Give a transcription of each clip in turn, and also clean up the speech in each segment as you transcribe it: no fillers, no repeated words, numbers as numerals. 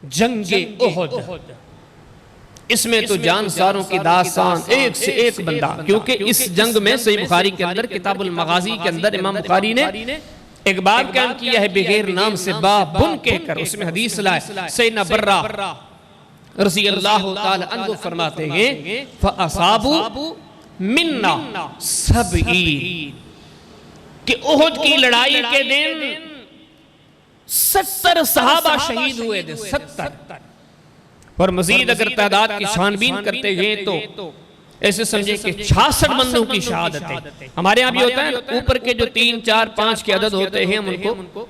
جنگ احد، اس میں تو جانساروں کی داستان ایک سے ایک بندہ، کیونکہ اس جنگ میں صحیح بخاری کے اندر کتاب المغازی کے اندر امام بخاری نے ایک باب قائم کیا ہے بغیر نام سے، بابن کہہ کر اس میں حدیث لائے۔ سیدنا برہ رضی اللہ تعالی عنہ فرماتے ہیں فَأَصَابُوا مِنَّا سَبْعِينَ، کہ احد کی لڑائی کے دن 70 صحابہ شہید ہوئے تھے، 70۔ اور مزید اگر تعداد کی چھانبین کرتے ہیں تو ایسے سمجھے کہ 66 بندوں کی شہادت ہے۔ ہمارے یہاں بھی ہوتا ہے اوپر کے جو 3 4 5 کے عدد ہوتے ہیں ہم ان کو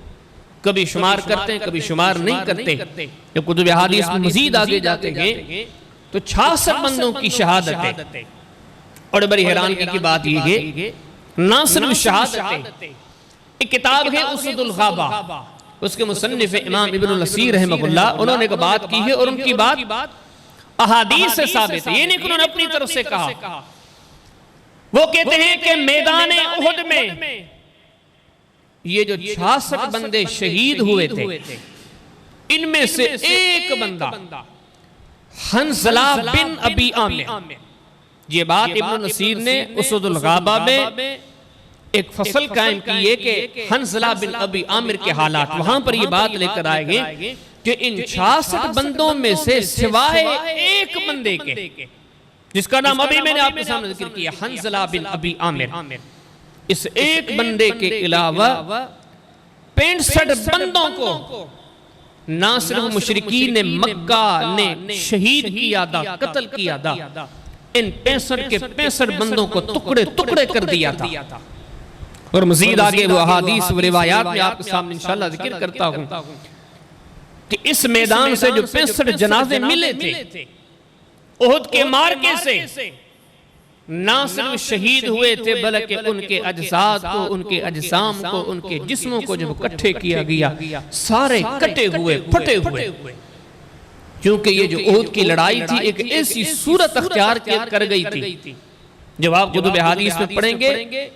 کبھی شمار کرتے ہیں کبھی شمار نہیں کرتے، جب کتب احادیث میں مزید آگے جاتے ہیں تو 66 بندوں کی شہادت ہے۔ اور بڑی حیرانگی کی بات یہ ہے نہ صرف شہادت ہے، ایک کتاب ہے اسد الغابہ، اس کے مصنف امام ابن الاسیر رحمہ اللہ، انہوں نے ایک بات کی ہے اور ان کی بات احادیث سے ثابت ہے، یہ نہیں کہ انہوں نے اپنی طرف سے کہا۔ وہ کہتے ہیں کہ میدان احد میں یہ جو 66 بندے شہید ہوئے تھے ان میں سے ایک بندہ حنظلہ بن ابی عامر، یہ بات ابن الاسیر نے اسد الغابہ میں ایک فصل قائم کی ہے کہ حنظلہ بن ابی عامر کے حالات، وہاں پر یہ بات لے کر آئے گے کہ ان 66 بندوں میں سے سوائے ایک بندے کے جس کا نام ابھی میں نے آپ کے سامنے ذکر کیا حنظلہ بن ابی عامر، اس ایک بندے کے علاوہ 65 بندوں کو نہ صرف مشرکین مکہ نے شہید کیا تھا، قتل کیا تھا، ان 65 کے 65 بندوں کو ٹکڑے ٹکڑے کر دیا تھا۔ اور مزید آگے وہ احادیث و روایات میں آپ کے سامنے انشاءاللہ ذکر کرتا ہوں کہ اس میدان سے جو 65 جنازے ملے تھے احد کے مارکے سے، نہ صرف شہید ہوئے تھے بلکہ ان کے اجساد کو، ان کے اجسام کو، ان کے جسموں کو جب اکٹھے کیا گیا سارے کٹے ہوئے پھٹے ہوئے، کیونکہ یہ جو احد کی لڑائی تھی ایک ایسی صورت اختیار کر گئی تھی۔ جب آپ کتب احادیث میں پڑھیں گے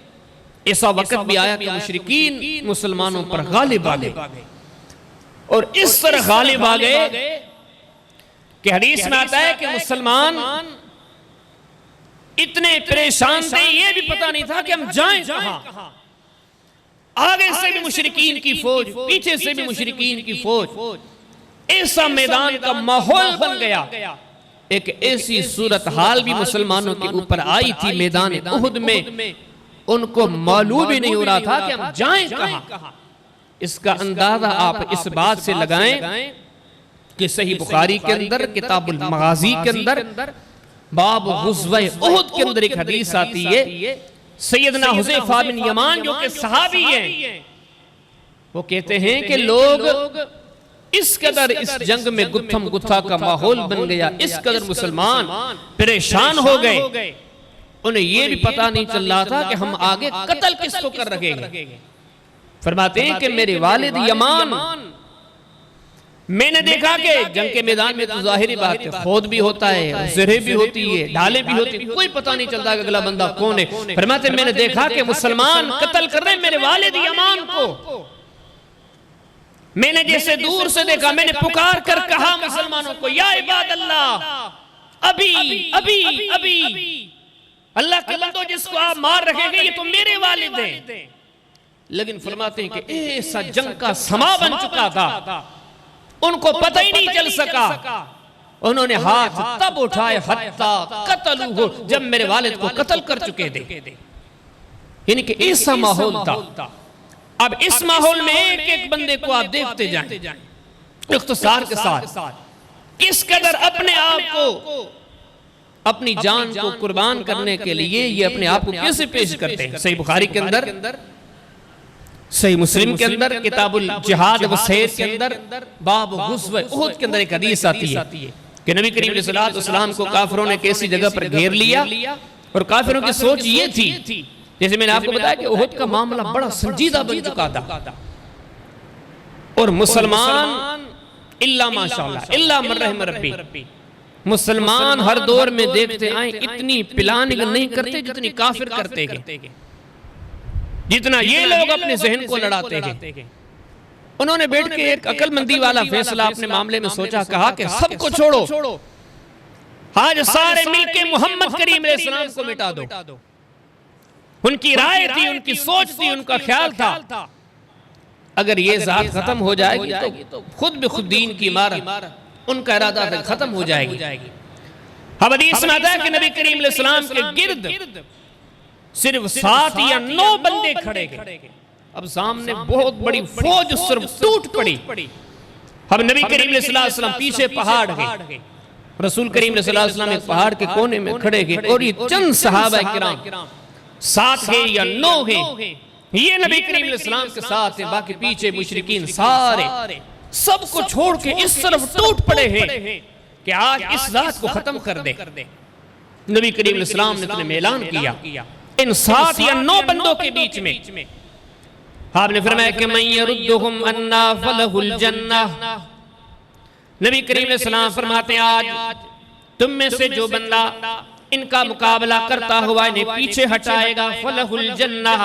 ایسا وقت بھی آیا کہ مشرکین مسلمانوں پر غالب آ گئے، اور اس طرح غالب آ گئے کہ حدیث میں آتا ہے کہ مسلمان اتنے پریشان تھے یہ بھی پتہ نہیں تھا کہ ہم جائیں کہاں، آگے سے بھی مشرکین کی فوج، پیچھے سے بھی مشرکین کی فوج، ایسا میدان کا ماحول بن گیا۔ ایک ایسی صورتحال بھی مسلمانوں کے اوپر آئی تھی میدان احد میں، ان کو معلوم ہی نہیں ہو رہا تھا کہ ہم جائیں کہاں۔ اس کا اندازہ آپ اس بات سے لگائیں کہ صحیح بخاری کے اندر کتاب المغازی کے اندر باب غزوہ احد کے اندر ایک حدیث آتی ہے، سیدنا حذیفہ بن یمان جو کہ صحابی ہیں وہ کہتے ہیں کہ لوگ اس قدر اس جنگ میں گتھم گتھا کا ماحول بن گیا، اس قدر مسلمان پریشان ہو گئے، انہیں یہ بھی پتہ نہیں چل رہا تھا کہ ہم آگے قتل کس کو کر رکھیں گے۔ فرماتے ہیں کہ میرے والد یمان، میں نے دیکھا کہ جنگ کے میدان میں تو ظاہری بات ہے خود بھی ہوتا ہے، زرہ بھی ہوتی ہے، ڈھالے بھی ہوتی ہے، کوئی پتہ نہیں چلتا کہ اگلا بندہ کون ہے۔ فرماتے ہیں میں نے دیکھا کہ مسلمان قتل کر رہے ہیں میرے والد یمان کو، میں نے جیسے دور سے دیکھا، میں نے پکار کر کہا مسلمانوں کو یا عباد اللہ ابھی ابھی ابھی، اللہ کے بندوں جس کو آپ مار رکھیں گے یہ تو میرے والد ہیں۔ لیکن فرماتے ہیں کہ ایسا جنگ کا سما بن چکا تھا ان کو پتہ ہی نہیں چل سکا، انہوں نے ہاتھ تب اٹھائے حتی قتلوہ، جب میرے والد کو قتل کر چکے تھے، یعنی کہ ایسا ماحول تھا۔ اب اس ماحول میں ایک ایک بندے کو آپ دیکھتے جائیں اختصار کے ساتھ کس قدر اپنے آپ کو، اپنی جان کو قربان کرنے کے لیے یہ اپنے آپ کو کیسے پیش کرتے ہیں۔ صحیح بخاری کے اندر، صحیح مسلم کے اندر، کتاب الجہاد و سید کے اندر باب غزوہ احد کے اندر ایک حدیث آتی ہے کہ نبی کریم علیہ السلام کو کافروں نے کیسی جگہ پر گھیر لیا، اور کافروں کی سوچ یہ تھی، جیسے میں نے آپ کو بتایا کہ احد کا معاملہ بڑا سنجیدہ بن چکا تھا، اور مسلمان اللہ ماشاءاللہ اللہ من رحم ربی، مسلمان ہر دور میں دیکھتے آئیں اتنی پلاننگ نہیں کرتے جتنی کافر کرتے ہیں، جتنا یہ لوگ اپنے ذہن کو لڑاتے ہیں۔ انہوں نے بیٹھ کے ایک عقل مندی والا فیصلہ اپنے معاملے میں سوچا، کہا کہ سب کو چھوڑو، آج سارے مل کے محمد کریم علیہ السلام کو مٹا دو۔ ان کی رائے تھی، ان کی سوچ تھی، ان کا خیال تھا اگر یہ ذات ختم ہو جائے گی تو خود بخود دین کی عمارت ان کا ارادہ تک ختم ہو جائے گی۔ اب حدیث میں آتا ہے کہ نبی کریم علیہ السلام کے گرد صرف 7 یا 9 بندے کھڑے گئے۔ اب سامنے بہت بڑی فوج صرف ٹوٹ پڑی۔ اب نبی کریم علیہ السلام پیچھے پہاڑ گئے، رسول کریم علیہ السلام ایک پہاڑ کے کونے میں کھڑے گئے، اور یہ چند صحابہ کرام 7 ہیں یا 9 ہیں، یہ نبی کریم علیہ السلام کے ساتھ ہیں، باقی پیچھے مشرکین سارے سب کو چھوڑ کے اس طرف ٹوٹ پڑے ہیں کہ آج اس ذات کو ختم کر دے۔ نبی کریم علیہ السلام نے اتنے اعلان کیا ان 7 یا 9 بندوں کے بیچ میں، آپ نے فرمایا کہ من یردہم انا فلہ الجنہ۔ نبی کریم علیہ السلام فرماتے ہیں آج تم میں سے جو بندہ ان کا مقابلہ کرتا ہوا انہیں پیچھے ہٹائے گا، فلہ الجنہ،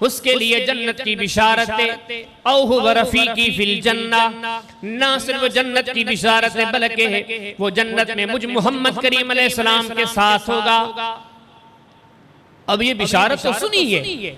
اس کے لیے جنت کی بشارت ہے، او هو رفیقی فی الجنہ، نہ صرف جنت کی بشارت ہے بلکہ وہ جنت میں مجھ محمد کریم علیہ السلام کے ساتھ ہوگا۔ اب یہ بشارت تو سنیے،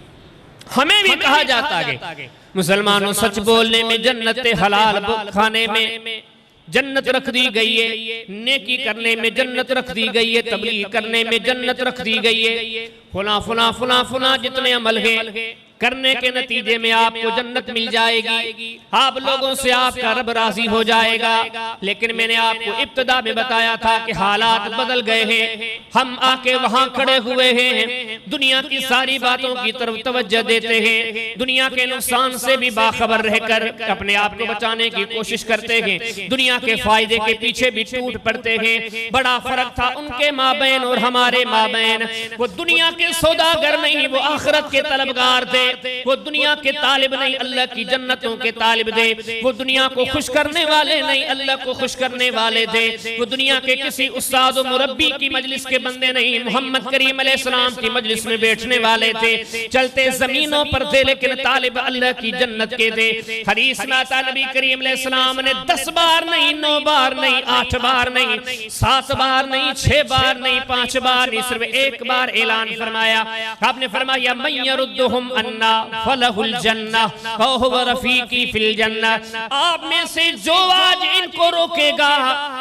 ہمیں بھی کہا جاتا ہے مسلمانوں سچ بولنے میں، جنت حلال کھانے میں جنت رکھ دی گئی ہے، نیکی کرنے میں جنت رکھ دی گئی ہے، تبلیغ کرنے میں جنت رکھ دی گئی ہے، فلاں جتنے عمل ہیں کرنے کے نتیجے میں آپ کو جنت مل جائے گی، آپ لوگوں سے آپ کا رب راضی ہو جائے گا۔ لیکن میں نے آپ کو ابتدا میں بتایا تھا کہ حالات بدل گئے ہیں، ہم آ کے وہاں کھڑے ہوئے ہیں، دنیا کی ساری باتوں کی طرف توجہ دیتے ہیں، دنیا کے نقصان سے بھی باخبر رہ کر اپنے آپ کو بچانے کی کوشش کرتے ہیں، دنیا کے فائدے کے پیچھے بھی ٹوٹ پڑتے ہیں۔ بڑا فرق تھا ان کے مابین اور ہمارے مابین، وہ دنیا کے سوداگر نہیں، وہ آخرت کے طلبگار تھے، وہ دنیا کے طالب نہیں، اللہ کی جنتوں کے طالب تھے، وہ دنیا کو خوش کرنے والے نہیں، اللہ کو خوش کرنے والے تھے، وہ دنیا کے کسی استاد و مربی کی مجلس کے بندے نہیں، محمد کریم علیہ السلام کی مجلس میں بیٹھنے والے تھے، چلتے زمینوں پر تھے لیکن طالب اللہ کی جنت کے تھے۔ حدیث میں آتا نبی کریم علیہ السلام نے 10 بار نہیں، 9 بار نہیں، 8 بار نہیں، 7 بار نہیں، 6 بار نہیں، 5 بار نہیں، صرف ایک بار اعلان فرمایا۔ آپ نے فرمایا من یردہم انا فلہ الجنہ وہو رفیقی فی الجنہ، آپ میں سے جو آج ان کو روکے گا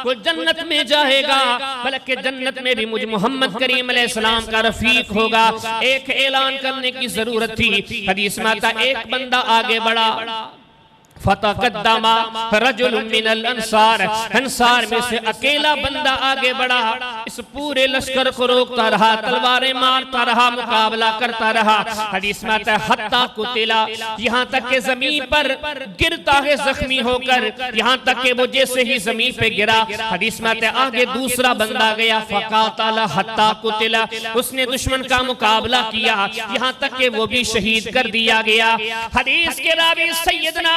وہ جنت میں جائے گا، بلکہ جنت میں بھی مجھ محمد کریم علیہ السلام کا رفیق ہوگا۔ ایک اعلان کرنے کی ضرورت تھی، حدیث میں آتا ایک بندہ آگے بڑھا، فتقدم رجل من الانصار، انصار میں سے اکیلا بندہ آگے بڑھا، اس پورے لشکر کو روکتا رہا، تلواریں مارتا رہا، مقابلہ کرتا رہا۔ حدیث میں آتا ہے حتی قتلا، یہاں تک کہ زمین پر گرتا ہے زخمی ہو کر، یہاں تک کہ وہ جیسے ہی زمین پہ گرا، حدیث میں آتا ہے آگے دوسرا بندہ گیا، فقاتل حتی قتلا، اس نے دشمن کا مقابلہ کیا، یہاں تک کہ وہ بھی شہید کر دیا گیا۔ حدیث کے راوی سیدنا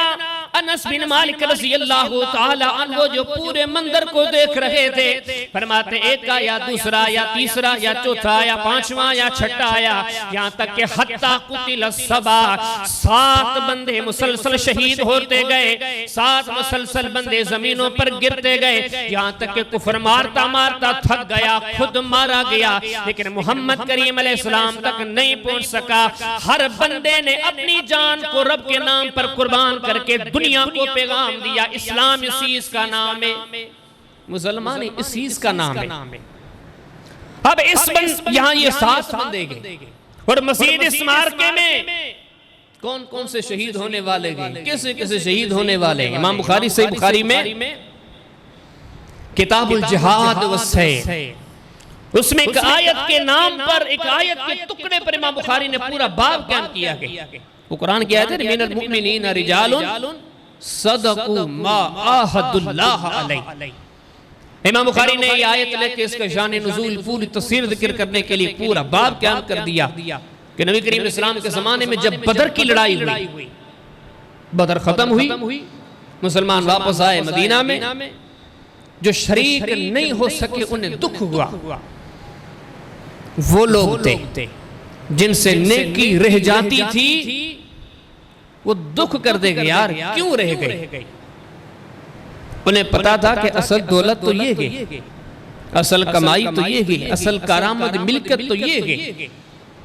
انس بن مالک رضی اللہ تعالی عنہ جو پورے منظر کو دیکھ رہے تھے، فرماتے ایک آیا، دوسرا آیا، تیسرا آیا، چوتھا آیا، 5واں آیا، 6واں آیا، یہاں تک کہ حتی قتل 7 بندے مسلسل شہید ہوتے گئے، 7 مسلسل بندے زمینوں پر گرتے گئے، یہاں تک کہ کفر مارتا مارتا تھک گیا، خود مارا گیا، لیکن محمد کریم علیہ السلام تک نہیں پہنچ سکا۔ ہر بندے نے اپنی جان کو رب کے نام پر قربان کر کے دنیا کو پیغام دیا، اسلام اسیس کا نام ہے، مسلمان اسیس کا نام ہے۔ اب اس یہاں یہ 7 بندے گئے، اور مسجد اس مارکے میں کون کون سے شہید ہونے والے گئے، کیسے کیسے شہید ہونے والے ہیں۔ امام بخاری صحیح بخاری میں کتاب الجہاد والسیف، اس میں ایک آیت کے نام پر، ایک آیت کے ٹکڑے پر امام بخاری نے پورا باب قائم کیا گیا۔ وہ قرآن کی آیت ہے من المؤمنین رجال صدقوا ما عاہدوا اللہ علیہ۔ امام بخاری نے یہ آیت لے کے اس کا شان نزول پوری تفسیر ذکر کرنے کے لیے پورا باب قائم کر دیا کہ نبی کریم علیہ السلام کے زمانے میں جب بدر کی لڑائی ہوئی، بدر ختم ہوئی، مسلمان واپس آئے مدینہ میں، جو شریک نہیں ہو سکے انہیں دکھ ہوا، وہ لوگ تھے جن سے نیکی رہ جاتی تھی، وہ دکھ کر دے گئے یار کیوں رہ گئے. انہیں پتا تھا کہ اصل دولت تو یہ گئی, اصل کمائی تو یہ گئی, اصل کارآمد ملکت تو یہ گئی.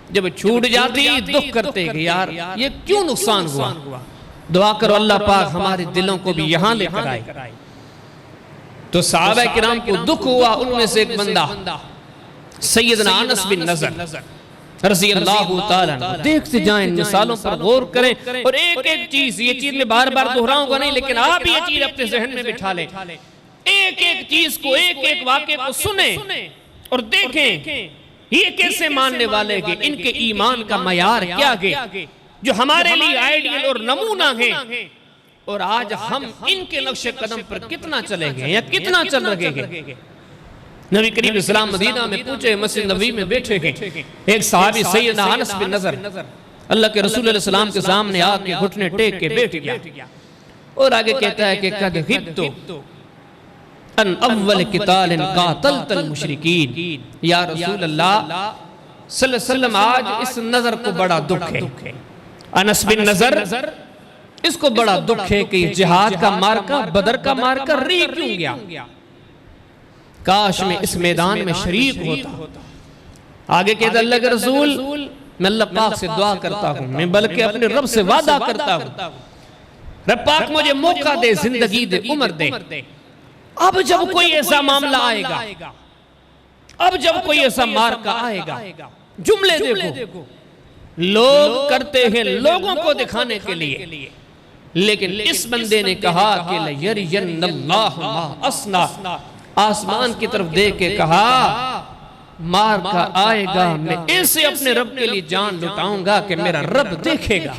جب چھوٹ جاتی دکھ کرتے کہ یار یہ کیوں نقصان ہوا. دعا کرو اللہ پاک ہمارے دلوں کو بھی یہاں لے کر آئے. تو صحابہ کرام کو دکھ ہوا. ان میں سے ایک بندہ سیدنا انس بن نضر رضی اللہ تعالیٰ عنہ, دیکھتے جائیں مثالوں پر غور کریں اور ایک ایک چیز, یہ چیز میں بار بار دہراؤں گا نہیں لیکن آپ یہ چیز اپنے ذہن میں بٹھا لیں. ایک ایک چیز کو, ایک ایک واقعے کو سنیں اور دیکھیں یہ کیسے ماننے والے گے, ان کے ایمان کا معیار کیا گیا جو ہمارے لیے آئیڈیل اور نمونہ ہیں, اور آج ہم ان کے نقش قدم پر کتنا چلیں گے یا کتنا چل رہے گے. نبی کریم اسلام مدینہ میں پوچھے, مسجد نبوی میں بیٹھے گئے, ایک صحابی سیدنا انس بن نضر اللہ کے رسول علیہ السلام کے سامنے آ کے گھٹنے ٹیک کے بیٹھ گیا اور آگے کہتا ہے کہ قد غبت ان اول قتال قاتلت المشرکین. یا رسول اللہ صلی اللہ علیہ وسلم آج اس نظر کو بڑا دکھ ہے. انس بن نضر اس کو بڑا دکھ ہے کہ یہ جہاد کا مارکہ, بدر کا مارکہ ری کیوں گیا. کاش میں اس میدان میں شریک ہوتا. آگے کہتا اللہ کے رسول میں اللہ پاک سے دعا کرتا ہوں, میں بلکہ اپنے رب سے وعدہ کرتا ہوں رب پاک مجھے موقع دے, زندگی دے, عمر دے. اب جب کوئی ایسا معاملہ آئے گا, اب جب کوئی ایسا مارکہ آئے گا, جملے دیکھو لوگ کرتے ہیں لوگوں کو دکھانے کے لیے, لیکن اس بندے نے کہا کہ لَيَرْيَنَّ اللَّهُ مَا أَصْنَعُ, آسمان کی طرف دیکھ کے کہا مارکہ آئے گا, میں ایسے اپنے رب کے لیے جان لٹاؤں گا کہ میرا رب دیکھے گا.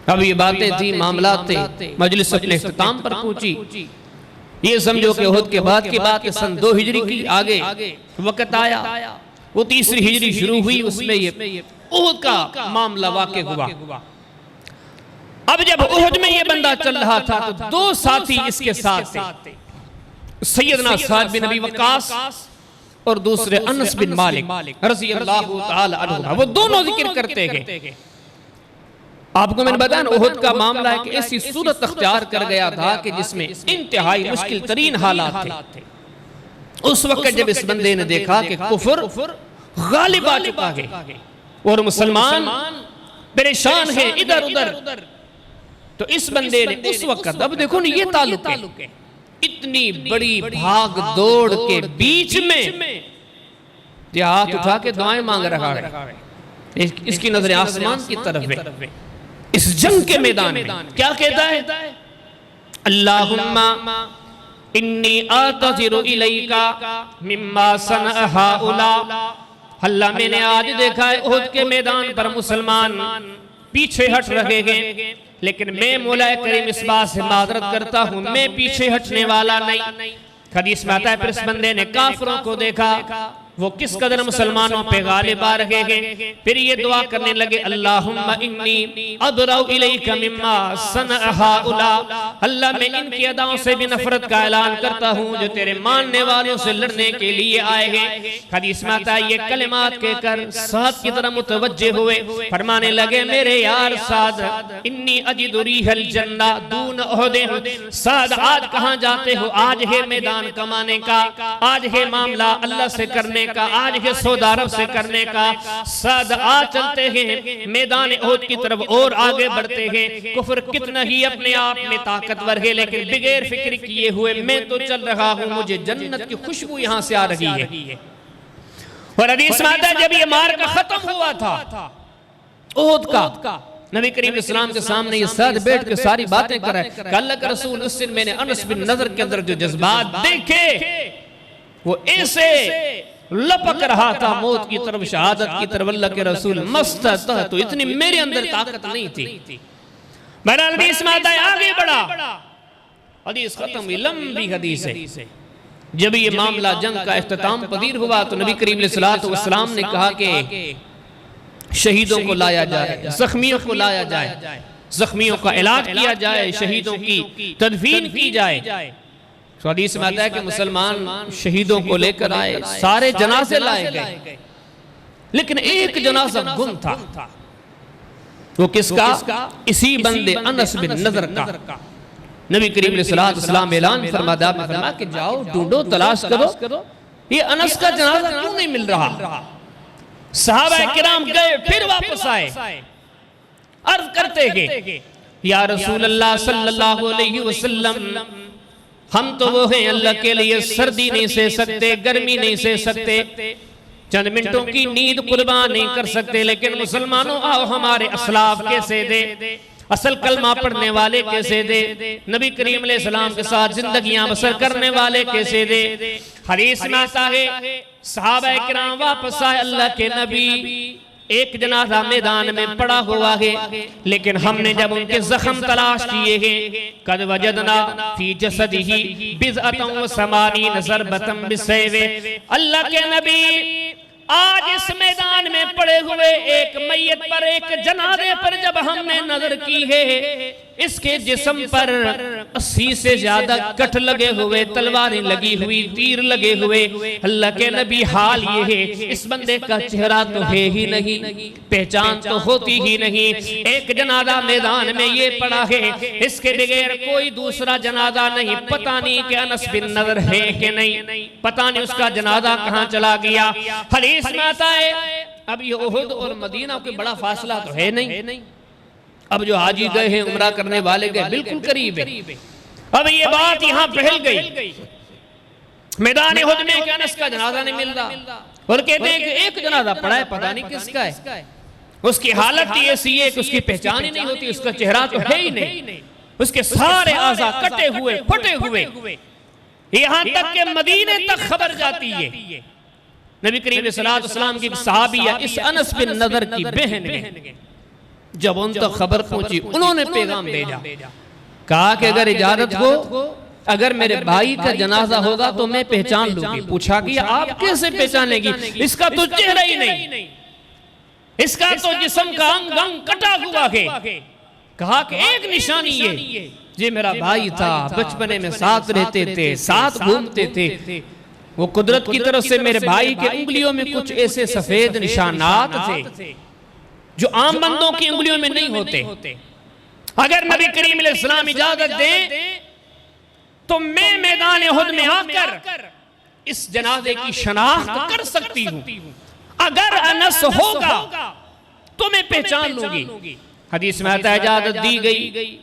اب یہ باتیں تھی, معاملات تھے, مجلس اپنے اختتام پر پہنچی. یہ سمجھو کہ احد کے بعد کی بات ہے, سن 2 ہجری کی آگے وقت آیا, وہ 3 ہجری شروع ہوئی, اس میں یہ احد کا معاملہ واقع ہوا. اب جب احد میں یہ بندہ چل رہا تھا تو 2 ساتھی اس کے ساتھ تھے, سیدنا سعد بن ابی وقاص اور دوسرے انس بن مالک رضی اللہ تعالی عنہ. وہ دونوں ذکر کرتے گئے. آپ کو میں نے بتایا نا احد کا معاملہ ہے کہ ایسی صورت اختیار کر گیا تھا کہ جس میں انتہائی مشکل ترین حالات تھے. اس وقت جب اس بندے نے دیکھا کہ کفر غالب آ چکا ہے اور مسلمان پریشان ہیں ادھر ادھر, تو اس بندے نے اس وقت, اب دیکھو نا یہ تعلق ہے, اتنی بڑی بھاگ دوڑ کے بیچ میں یہ ہاتھ اٹھا کے دعائیں مانگ رہا ہے, اس کی نظر آسمان کی طرف ہے. اس جنگ کے میدان میں کیا کہتا ہے, اللہم انی اعتذر الیکا مما صنع ہؤلاء. اللہ میں نے آج دیکھا ہے احد کے میدان پر مسلمان پیچھے ہٹ رہے ہیں, لیکن میں مولا کریم اس بات سے معذرت کرتا ہوں, میں پیچھے ہٹنے والا نہیں. حدیث میں آتا ہے پھر اس بندے نے کافروں کو دیکھا, وہ کس قدر مسلمانوں پہ غالب آ رہے ہیں. پھر یہ دعا کرنے لگے اللہم انی ابرؤ الیک مما صنع ہؤلاء. اللہ میں ان کی اداؤں سے بھی نفرت کا اعلان کرتا ہوں جو تیرے ماننے والوں سے لڑنے کے لیے آئے ہیں. حدیث میں آتا ہے یہ کلمات کہہ کر سعد کی طرح متوجہ ہوئے, فرمانے لگے میرے یار سعد انی اجد ریح الجنہ دون احد. سعد آج کہاں جاتے ہو, آج ہے میدان کمانے کا, آج ہے معاملہ اللہ سے کرنے کا, آج ہے سودا رب سے کرنے کا. سعد آج چلتے ہیں میدان احد کی طرف اور آگے بڑھتے ہیں. کفر کتنا ہی اپنے آپ میں طاقتور ہے لیکن بغیر فکر کیے ہوئے میں تو چل رہا ہوں, مجھے جنت کی خوشبو یہاں سے آ رہی ہے. اور حدیث میں آتا ہے جب یہ مارکہ ختم ہوا تھا احد کا, نبی کریم اسلام کے سامنے یہ سعد بیٹھ کے ساری باتیں کر رہے کہ اللہ کے رسول اس دن میں نے انس بن نضر کے اندر جو جذبات دیکھے وہ ایسے لپک رہا تھا موت کی طرف, شہادت کی طرف. اللہ کے رسول مستہ تو اتنی میرے اندر طاقت نہیں تھی. بہرحال حدیث میں آتا ہے آگے بڑھا, حدیث ختم ہوئی, لمبی حدیث ہے. جب یہ معاملہ جنگ کا اختتام پذیر ہوا تو نبی کریم علیہ السلام نے کہا کہ شہیدوں کو لایا جائے, زخمیوں کو لایا جائے, زخمیوں کا علاج کیا جائے, شہیدوں کی تدفین کی جائے. تو حدیث میں آتا ہے کہ مسلمان شہیدوں کو لے کر آئے, سارے جنازے لائے گئے, لیکن ایک جنازہ گم تھا. وہ کس کا؟ اسی بندے انس بن نضر کا۔ نبی کریم علیہ السلام اعلان فرما کہ جاؤ ڈھونڈو تلاش کرو یہ انس کا جنازہ کیوں نہیں مل رہا؟ صحابہ کرام گئے پھر واپس آئے، عرض کرتے ہیں یا رسول اللہ صلی اللہ علیہ وسلم ہم تو وہ ہیں اللہ کے لیے سردی نہیں سہ سکتے، گرمی نہیں سہ سکتے، چند منٹوں کی نیند قربان نہیں کر سکتے، لیکن مسلمانوں آؤ ہمارے اسلاف کیسے دے، اصل کلمہ پڑھنے والے کیسے دے، نبی کریم علیہ السلام کے ساتھ زندگیاں بسر کرنے والے کیسے دے۔ حدیث میں آتا ہے صحابہ کرام واپس آئے، اللہ کے نبی ایک جنازہ میدان میں پڑا ہوا ہے، لیکن ہم نے جب ان کے زخم تلاش کیے ہیں قد وجدنا فی جسدہ بضعۃ وثمانین ضربۃ بالسیف، اللہ کے نبی آج اس میدان میں پڑے ہوئے ایک میت پر، ایک جنازے پر جب ہم نے نظر کی ہے، اس کے جسم پر 80 سے زیادہ کٹ لگے ہوئے، تلواریں لگی ہوئی، تیر لگے ہوئے۔ اللہ کے نبی حال یہ ہے اس بندے کا چہرہ تو ہے ہی نہیں، پہچان تو ہوتی ہی نہیں، ایک جنازہ میدان میں یہ پڑا ہے، اس کے بغیر کوئی دوسرا جنازہ نہیں، پتہ نہیں کہ انس بن نضر ہے کہ نہیں، پتہ نہیں اس کا جنازہ کہاں چلا گیا۔ حدیث میں آتا ہے اب یہ احد اور مدینہ کوئی بڑا فاصلہ تو ہے نہیں، اب جو حاجی گئے ہیں عمرہ کرنے والے گئے بالکل قریب ہے، اب یہ بات یہاں پھیل گئی میدان احد میں کہ انس کا جنازہ نہیں مل رہا، اور کہتے ہیں کہ ایک جنازہ پڑا ہے پتہ نہیں کس کا ہے، اس کی حالت ایسی ہے کہ اس کی پہچان ہی نہیں ہوتی، اس کا چہرہ تو ہے ہی نہیں، اس کے سارے اعضاء کٹے ہوئے پھٹے ہوئے، یہاں تک کہ مدینے تک خبر جاتی ہے۔ نبی کریم صلی اللہ علیہ وسلم کی صحابیہ اس انس بن نضر کی بہن ہے، جب ان تک خبر پہنچی انہوں نے پیغام بھیجا، کہا کہ اگر اجازت ہو اگر میرے بھائی کا جنازہ ہوگا تو میں پہچان لوں گی۔ پوچھا کہ آپ کیسے پہچانیں گی، اس کا تو چہرہ ہی نہیں، اس کا تو جسم کا انگ انگ کٹا ہوا ہے۔ کہا کہ ایک نشانی ہے، یہ میرا بھائی تھا، بچپنے میں ساتھ رہتے تھے، ساتھ گھومتے تھے، وہ قدرت کی طرف سے میرے بھائی کے انگلیوں میں کچھ ایسے سفید نشانات تھے جو عام بندوں کی انگلیوں میں نہیں ہوتے۔ اگر نبی کریم علیہ السلام اجازت دیں تو میں میدان احد میں آ کر اس جنازے کی شناخت کر سکتی ہوں، اگر انس ہوگا تو میں پہچان لوں گی۔ حدیث میں آتا ہے اجازت دی گئی،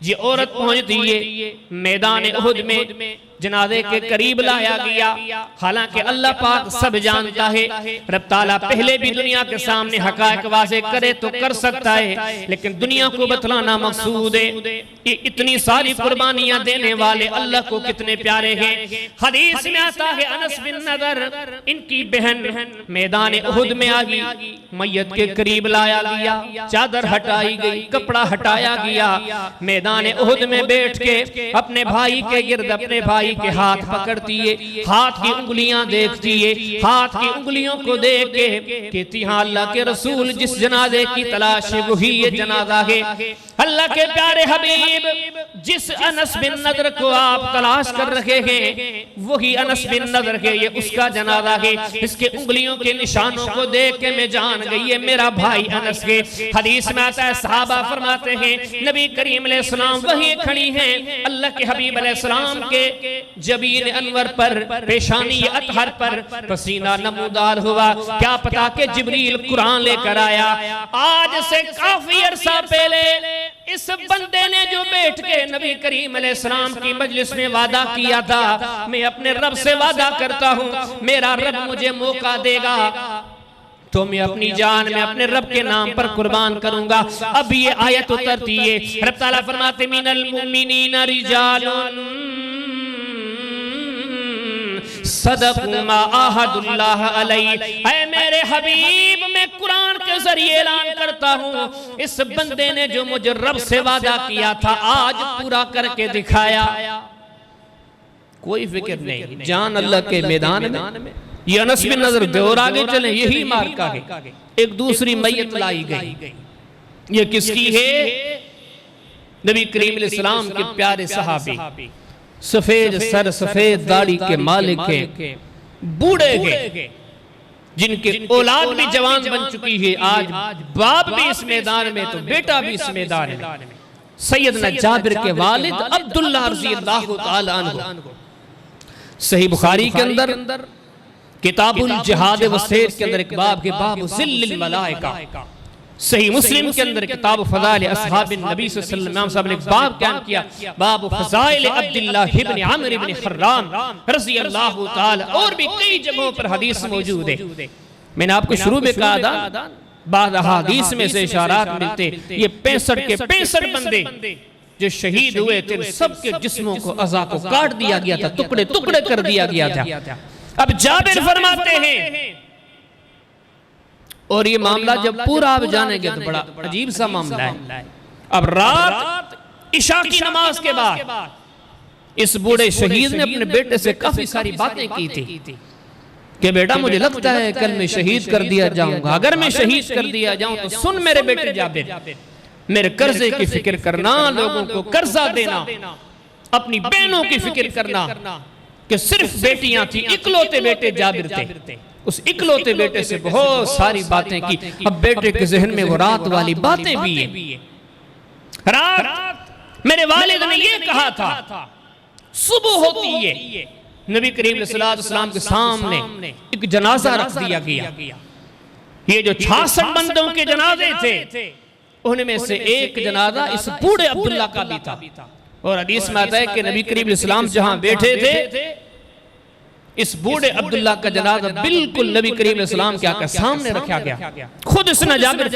یہ عورت پہنچتی ہے میدان احد میں، جنازے کے قریب لایا گیا، حالانکہ اللہ پاک سب جانتا ہے، رب تعالیٰ پہلے بھی دنیا کے سامنے حقائق واضح کرے تو کر سکتا ہے، لیکن دنیا کو بتلانا مقصود ہے۔ یہ اتنی ساری قربانیاں دینے والے اللہ کو کتنے پیارے ہیں۔ حدیث میں آتا ہے انس بن نضر ان کی بہن میدان احد میں آگئی، میت کے قریب لایا گیا، چادر ہٹائی گئی، کپڑا ہٹایا گیا، میدان احد میں بیٹھ کے اپنے بھائی کے گرد اپنے بھائی کے ہاتھ پکڑتی ہے، ہاتھ کی انگلیاں دیکھتی ہے، ہاتھ کی انگلیوں کو دیکھ کے کہتی ہاں اللہ کے رسول جس جنازے کی تلاش ہے وہی یہ جنازہ ہے۔ اللہ کے پیارے حبیب جس انس بن نضر کو آپ تلاش کر رہے ہیں وہی انس بن نضر ہے، یہ اس کا جنازہ ہے، اس کے انگلیوں کے نشانوں کو دیکھ کے میں جان گئی یہ میرا بھائی انس ہے۔ حدیث میں آتا ہے صحابہ فرماتے ہیں نبی کریم علیہ السلام وہی کھڑی ہیں، اللہ کے حبیب علیہ السلام کے جبین انور پر پیشانی اطہر پر پسینہ نمودار ہوا، کیا پتا کہ جبریل قرآن لے کر آیا۔ آج سے کافی عرصہ پہلے اس بندے نے جو بیٹھ کے نبی کریم علیہ السلام کی مجلس میں وعدہ کیا تھا، میں اپنے رب سے وعدہ کرتا ہوں میرا رب مجھے موقع دے گا تو میں اپنی جان میں اپنے رب کے نام پر قربان کروں گا۔ اب یہ آیت اترتی ہے، رب تعالیٰ فرماتے من المؤمنین رجال صدقوا ما عاہدوا اللہ علیہ۔ اے میرے حبیب میں قرآن کے ذریعے اعلان کرتا ہوں اس بندے نے جو مجھے رب سے وعدہ کیا تھا آج پورا کر کے دکھایا۔ کوئی فکر نہیں، جان اللہ کے میدان میں۔ یہ انس بن نضر دے اور آگے چلیں، یہی مارکا ہے۔ ایک دوسری میت لائی گئی، یہ کس کی ہے؟ نبی کریم علیہ السلام کے پیارے صحابی، سفید سر سفید داڑھی کے مالک ہیں، بوڑھے ہیں، جن کے اولاد بھی جوان بن چکی ہے، آج باپ بھی اس میدان میں تو بیٹا بھی اس میدان میں۔ سیدنا جابر کے والد عبداللہ رضی اللہ تعالیٰ عنہ، صحیح بخاری کے اندر کتاب الجہاد والسیر کے اندر ایک باب کے باب ذل الملائکہ، صحیح مسلم کے اندر کتاب فضائل اصحاب النبی صلی اللہ علیہ وسلم، امام صاحب نے ایک باب قائم کیا، باب فضائل عبداللہ ابن عمرو ابن حرام رضی اللہ تعالی، اور بھی کئی جگہوں پر حدیث موجود ہے۔ میں نے آپ کو شروع میں کہا تھا بعض حدیث میں سے اشارات ملتے، یہ 65 کے 65 بندے جو شہید ہوئے تھے سب کے جسموں کو اعضاء کو کاٹ دیا گیا تھا، ٹکڑے ٹکڑے کر دیا گیا تھا۔ اب جابر فرماتے ہیں، اور یہ معاملہ جب پورا آپ جانیں گے تو بڑا عجیب سا معاملہ ہے۔ اب رات عشاء کی نماز کے بعد اس بوڑھے شہید نے اپنے بیٹے سے کافی ساری باتیں کی تھی کہ بیٹا مجھے لگتا ہے کل میں شہید کر دیا جاؤں گا، اگر میں شہید کر دیا جاؤں تو سن میرے بیٹے جابر، میرے قرضے کی فکر کرنا، لوگوں کو قرضہ دینا، اپنی بہنوں کی فکر کرنا، کہ صرف بیٹیاں تھی، اکلوتے بیٹے جابر تھے، اس اکلوتے بیٹے سے بہت ساری باتیں کی۔ اب بیٹے کے ذہن میں وہ رات والی باتیں بھی ہیں۔ رات میرے والد نے یہ کہا تھا صبح ہوتی ہے، نبی کریم صلی اللہ علیہ وسلم کے سامنے ایک جنازہ رکھ دیا گیا۔ یہ جو 66 بندوں کے جنازے تھے انہیں میں سے ایک جنازہ اس بوڑھے عبداللہ کا بھی تھا، اور حدیث میں آتا ہے کہ نبی کریم علیہ السلام جہاں بیٹھے تھے اس بوڑھے عبداللہ کا جنازہ بالکل نبی کریم علیہ السلام کے آقا سامنے رکھا گیا۔ خود اس نے جابر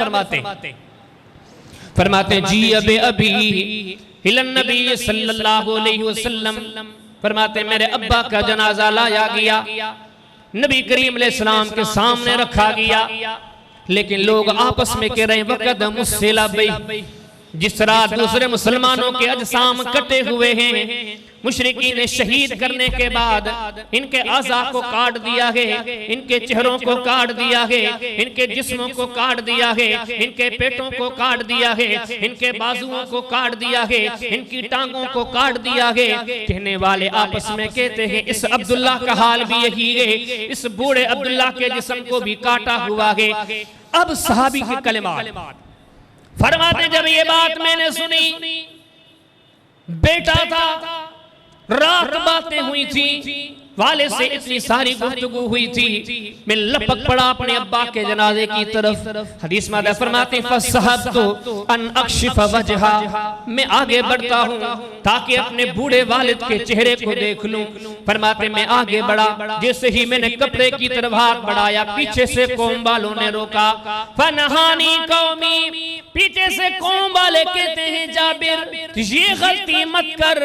فرماتے جی ابی الی النبی صلی اللہ علیہ وسلم، فرماتے میرے ابا کا جنازہ لایا گیا، نبی کریم علیہ السلام کے سامنے رکھا گیا، لیکن لوگ آپس میں کہہ رہے ہیں وقت مسلح بئی، جس طرح دوسرے مسلمانوں کے اجسام کٹے ہوئے ہیں، مشرکین نے شہید کرنے کے بعد ان کے اعضاء کو کاٹ دیا ہے، ان کے چہروں کو کاٹ دیا ہے، ان کے جسموں کو کاٹ دیا ہے، ان کے پیٹوں کو کاٹ دیا ہے، ان کے بازوؤں کو کاٹ دیا ہے، ان کی ٹانگوں کو کاٹ دیا ہے۔ کہنے والے آپس میں کہتے ہیں اس عبداللہ کا حال بھی یہی ہے، اس بوڑھے عبداللہ کے جسم کو بھی کاٹا ہوا ہے۔ اب صحابی کے کلمات فرماتے جب یہ بات میں نے سنی، بیٹا تھا، رات باتیں ہوئی تھی، والد سے اتنی ساری گفتگو ہوئی تھی، میں لپک پڑا اپنے ابا کے جنازے کی طرف۔ حدیث میں فرماتے فَصَحَبْتُ أَنْ أَكْشِفَ وَجْهَا، میں آگے بڑھتا ہوں تاکہ اپنے بوڑھے والد کے چہرے کو دیکھ لوں۔ فرماتے میں آگے بڑھا، جیسے ہی میں نے کپڑے کی طرف ہاتھ بڑھایا پیچھے سے قوم والوں نے روکا۔ فَنَحَانِي قَوْمِي، پیچھے سے قوم والے کہتے ہیں جابر یہ غلطی مت کر،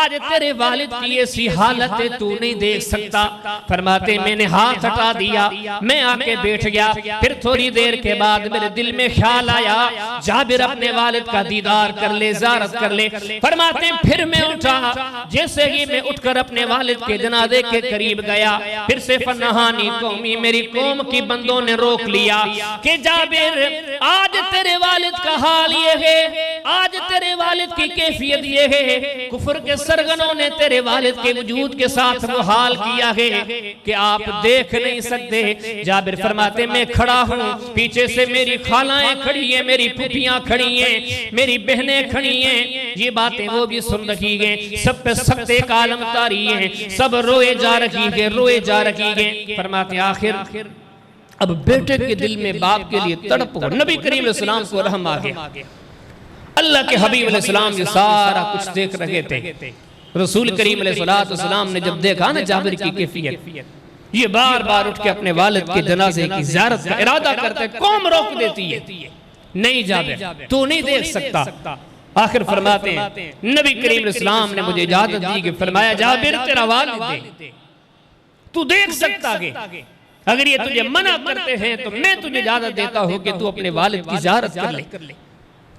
آج تیرے والد کی ایسی حالت ہے تو نہیں دیکھ سکتا۔ فرماتے میں نے ہاتھ ہٹا دیا، میں آکے بیٹھ گیا، پھر تھوڑی دیر کے بعد میرے دل میں خیال آیا جابر اپنے والد کا دیدار کر لے، زیارت کر لے۔ فرماتے پھر میں اٹھا، جیسے ہی میں اٹھ کر اپنے والد کے جنازے کے قریب گیا، پھر سے فنہانی قومی، میری قوم کی بندوں نے روک لیا کہ جابر آج تیرے والد کا حال یہ ہے، آج تیرے والد کی کیفیت یہ ہے، کفر کے سرغنوں نے تیرے والد کے وجود کے ساتھ وہ حال کیا ہے کہ آپ دیکھ نہیں سکتے۔ جابر فرماتے میں کھڑا ہوں، پیچھے سے میری خالائیں کھڑی ہیں، میری پھوپھیاں کھڑی ہیں، میری بہنیں کھڑی ہیں، یہ باتیں وہ بھی سن رہی ہیں، سب پہ سختے کا عالم طاری ہیں، سب روئے جا رہی ہیں، روئے جا رہی ہیں۔ فرماتے آخر اب بیٹے کے دل میں باپ کے لیے تڑپ ہو، نبی کریم علیہ السلام کو رحم آ گیا۔ اللہ کے حبیب علیہ السلام یہ سارا کچھ دیکھ رہے تھے۔ رسول کریم علیہ السلام نے جب دیکھا نا جابر کی کیفیت، یہ بار بار اٹھ کے اپنے والد کے جنازے کی زیارت کا ارادہ کرتے، قوم روک دیتی ہے، نہیں جابر تو نہیں دیکھ سکتا۔ آخر فرماتے ہیں نبی کریم علیہ السلام نے مجھے اجازت دی کہ فرمایا جابر تیرا والد ہے، تو دیکھ سکتا ہے، اگر یہ تجھے منع کرتے ہیں تو میں تجھے اجازت دیتا ہوں کہ تو اپنے والد کی زیارت کر لے۔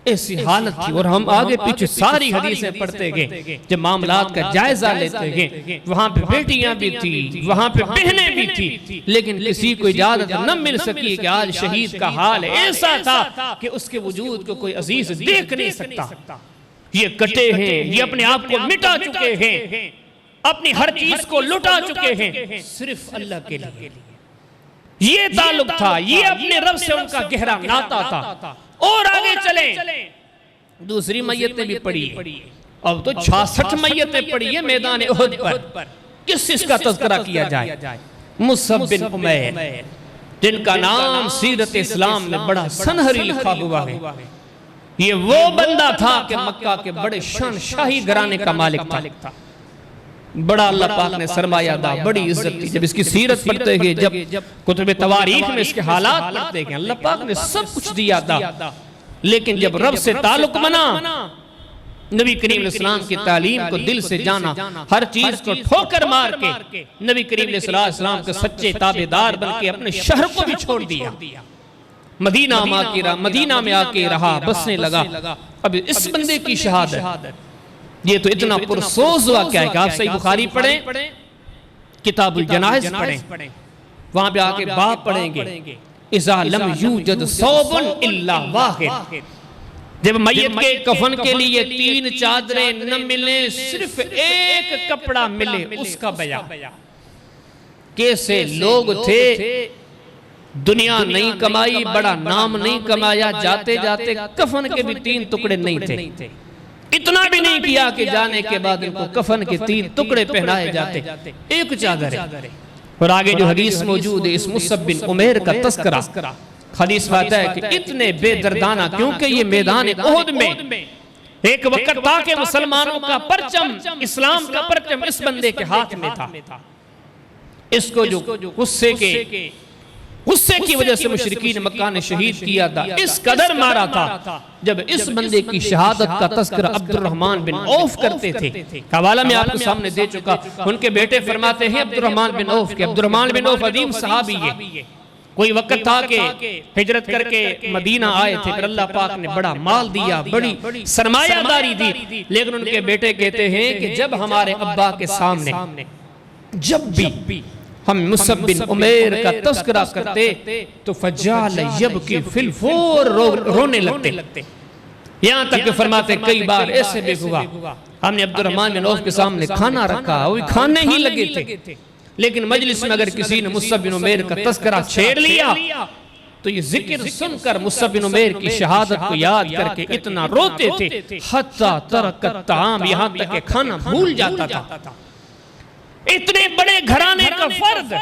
ایسی حالت تھی، اور ہم آگے پیچھے ساری حدیثیں پڑھتے گئے، جب معاملات کا جائزہ لیتے گئے، وہاں پہ بیٹیاں بھی تھی، وہاں پہ بہنیں بھی تھی، لیکن کسی کو اجازت نہ مل سکی کہ آج شہید کا حال ایسا تھا کہ اس کے وجود کو کوئی عزیز دیکھ نہیں سکتا۔ یہ کٹے ہیں، یہ اپنے آپ کو مٹا چکے ہیں، اپنی ہر چیز کو لٹا چکے ہیں، صرف اللہ کے لیے۔ یہ تعلق تھا، یہ اپنے رب سے ان کا گہرا ناطہ تھا۔ اور آگے چلیں، دوسری میتیں بھی پڑی ہیں، اب تو 66 میتیں پڑی ہیں میدان احد پر۔ کس اس کا تذکرہ کیا جائے؟ مصعب بن عمیر، جن کا نام سیرت اسلام میں بڑا سنہری لکھا ہوا ہے۔ یہ وہ بندہ تھا کہ مکہ کے بڑے شاہی گھرانے کا مالک تھا، بڑا اللہ پاک نے سرمایہ دا، بڑی عزت تھی۔ جب اس کی سیرت پڑھتے ہیں، جب کتب تواریخ میں اس کے حالات پڑھتے ہیں، اللہ پاک نے سب کچھ دیا تھا، لیکن جب رب سے تعلق بنا، نبی کریم علیہ السلام کی تعلیم کو دل سے جانا، ہر چیز کو ٹھوکر مار کے نبی کریم علیہ السلام کے سچے تابعدار بن کے اپنے شہر کو بھی چھوڑ دیا، مدینہ میں آ کے رہا، بسنے لگا۔ اب اس بندے کی شہادت، یہ تو اتنا پرسوز واقعہ ہے کہ آپ صحیح بخاری پڑھیں، کتاب الجنائز پڑھیں، وہاں پہ آ کے باب پڑھیں گے، اذا لم یوجد ثوب الا واحد، جب میت کے کفن کے لیے 3 چادریں نہ ملیں، صرف ایک کپڑا ملے، اس کا بیان۔ کیسے لوگ تھے، دنیا نہیں کمائی، بڑا نام نہیں کمایا، جاتے جاتے کفن کے بھی 3 ٹکڑے نہیں تھے، اتنا بھی نہیں کیا کہ جانے کے بعد ان کو کفن کے 3 ٹکڑے پہنائے جاتے، ایک چادر ہے۔ اور آگے جو حدیث موجود ہے، اس مصعب بن عمیر کا تذکرہ، حدیث میں آتا ہے کہ اتنے بے دردانہ، کیونکہ یہ میدان احد میں ایک وقت تھا کہ مسلمانوں کا پرچم، اسلام کا پرچم اس بندے کے ہاتھ میں تھا۔ اس کو جو غصے کی وجہ سے مشرکین مکہ نے شہید کیا تھا، اس قدر مارا تھا، جب اس بندے کی شہادت کا تذکرہ عبد الرحمن بن عوف کرتے تھے، حوالہ میں آپ کو سامنے دے چکا، ان کے بیٹے فرماتے ہیں عبد الرحمن بن عوف کہ عبد الرحمن بن عوف عظیم صحابی ہے، کوئی وقت تھا کہ ہجرت کر کے مدینہ آئے تھے، پھر اللہ پاک نے بڑا مال دیا، بڑی سرمایہ داری دی، لیکن ان کے بیٹے کہتے ہیں کہ جب ہمارے ابا کے سامنے جب بھی ہم مصعب بن عمیر کا تذکرہ کرتے تو فجعل یبکی فی الفور، رونے لگتے، یہاں تک کہ فرماتے کئی بار ایسے بھی ہوا، ہم نے عبد الرحمن بن عوف کے سامنے کھانا رکھا، وہ کھانے ہی لگے تھے، لیکن مجلس میں اگر کسی نے مصعب بن عمیر کا تذکرہ چھیڑ لیا تو یہ ذکر سن کر مصعب بن عمیر کی شہادت کو یاد کر کے اتنا روتے تھے، حتی ترک الطعام، یہاں تک کہ کھانا بھول جاتا تھا۔ اتنے بڑے گھرانے کا فرد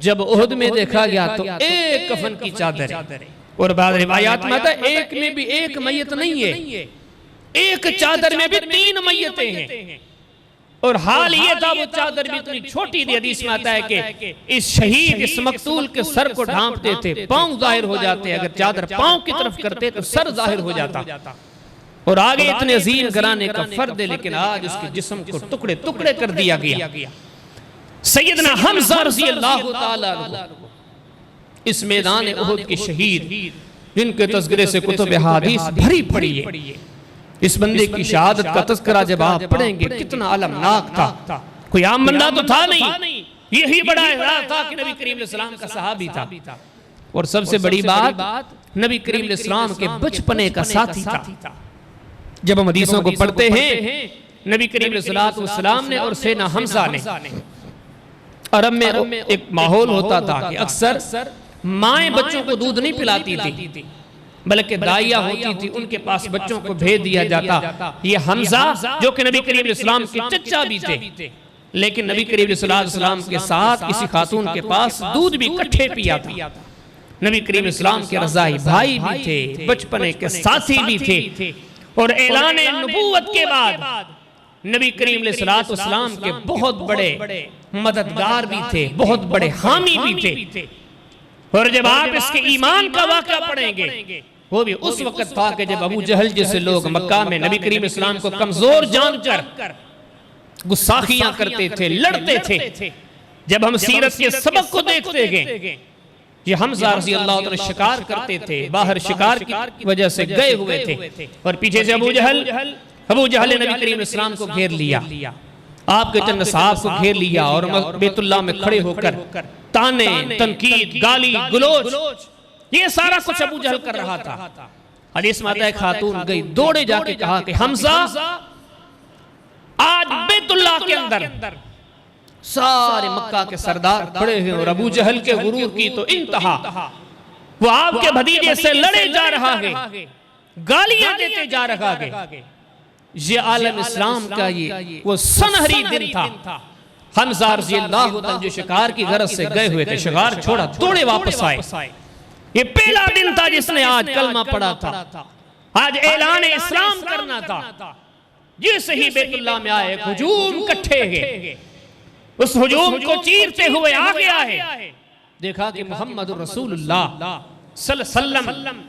جب احد میں دیکھا گیا تو ایک کفن کی چادر ہے، اور بعض روایات میں آتا ہے ایک میں بھی ایک میت نہیں ہے، ایک چادر میں بھی 3 میتیں ہیں، اور حال یہ تھا وہ چادر بھی اتنی چھوٹی تھی، حدیث میں آتا ہے کہ اس شہید، اس مقتول کے سر کو ڈھانپتے تھے، پاؤں ظاہر ہو جاتے، اگر چادر پاؤں کی طرف کرتے تو سر ظاہر ہو جاتا، اور آگے اتنے عظیم گھرانے کا فرد ہے، لیکن آج اس کے جسم کو ٹکڑے ٹکڑے کر دیا گیا۔ سیدنا حمزہ رضی اللہ تعالیٰ عنہ، اس میدان احد کے شہید، جن کے تذکرے سے کتب حدیث بھری پڑی ہے، اس بندے کی شہادت کا تذکرہ جب آپ پڑھیں گے کتنا علمناک تھا، کوئی عام بندہ تو تھا نہیں، یہی بڑا اعزاز تھا کہ نبی کریم علیہ السلام کا صحابی تھا، اور سب سے بڑی بات نبی کریم علیہ السلام کے بچپنے کا ساتھی تھا۔ جب ہم حدیثوں کو پڑھتے ہیں، نبی کریم علیہ السلام نے اور سیدنا حمزہ نے، عرب میں ایک ماحول ہوتا تھا کہ اکثر مائیں بچوں کو دودھ نہیں پلاتی تھی، بلکہ دائیہ ہوتی تھی، ان کے پاس بچوں کو بھیج دیا جاتا۔ یہ حمزہ جو کہ نبی کریم علیہ السلام کے چچا بھی تھے، لیکن نبی کریم علیہ السلام کے ساتھ کسی خاتون کے پاس دودھ بھی کٹھے پیا تھا۔ نبی کریم علیہ السلام کے رضائی بھائی بھی تھے، بچپنے کے ساتھی بھی تھے، اور اعلان نبوت کے بعد نبی کریم علیہ السلام کے بہت بڑے مددگار بھی تھے، بہت بڑے حامی بھی تھے، اور جب آپ اس کے ایمان کا واقعہ پڑھیں گے، وہ بھی اس وقت تھا کہ جب ابو جہل جیسے لوگ مکہ میں نبی کریم علیہ السلام کو کمزور جان کر گستاخیاں کرتے تھے، لڑتے تھے۔ جب ہم سیرت کے سبق کو دیکھتے گئے، یہ حمزہ رضی اللہ عنہ شکار کرتے تھے، باہر شکار کی وجہ سے گئے ہوئے تھے، اور پیچھے سے ابو جہل نے نبی کریم علیہ السلام کو گھیر لیا، آپ کے چند صحاب کو گھیر لیا، اور بیت اللہ میں کھڑے ہو کر تانے، تنقید، گالی، گلوچ، یہ سارا کچھ ابو جہل کر رہا تھا۔ حدیث میں آتا ہے خاتون گئی، دوڑے جا کے کہا کہ حمزہ، آج بیت اللہ کے اندر سارے مکہ کے سردار کھڑے ہیں اور ابو جہل کے غرور کی تو انتہا، وہ آپ کے بھتیجے سے لڑے جا رہا ہے، گالیاں دیتے جا رہا ہے۔ یہ عالم اسلام کا یہ وہ سنہری دن تھا۔ حمزہ رضی اللہ عنہ جو شکار کی غرض سے گئے ہوئے تھے، شکار چھوڑا دوڑے واپس آئے۔ یہ پہلا دن تھا جس نے آج کلمہ پڑھا تھا، آج اعلان اسلام کرنا تھا۔ جیسے ہی بیت اللہ میں آئے، ایک ہجوم کٹھے گئے، اس ہجوم کو چیرتے ہوئے آگے آئے، دیکھا کہ محمد رسول اللہ صلی اللہ علیہ وسلم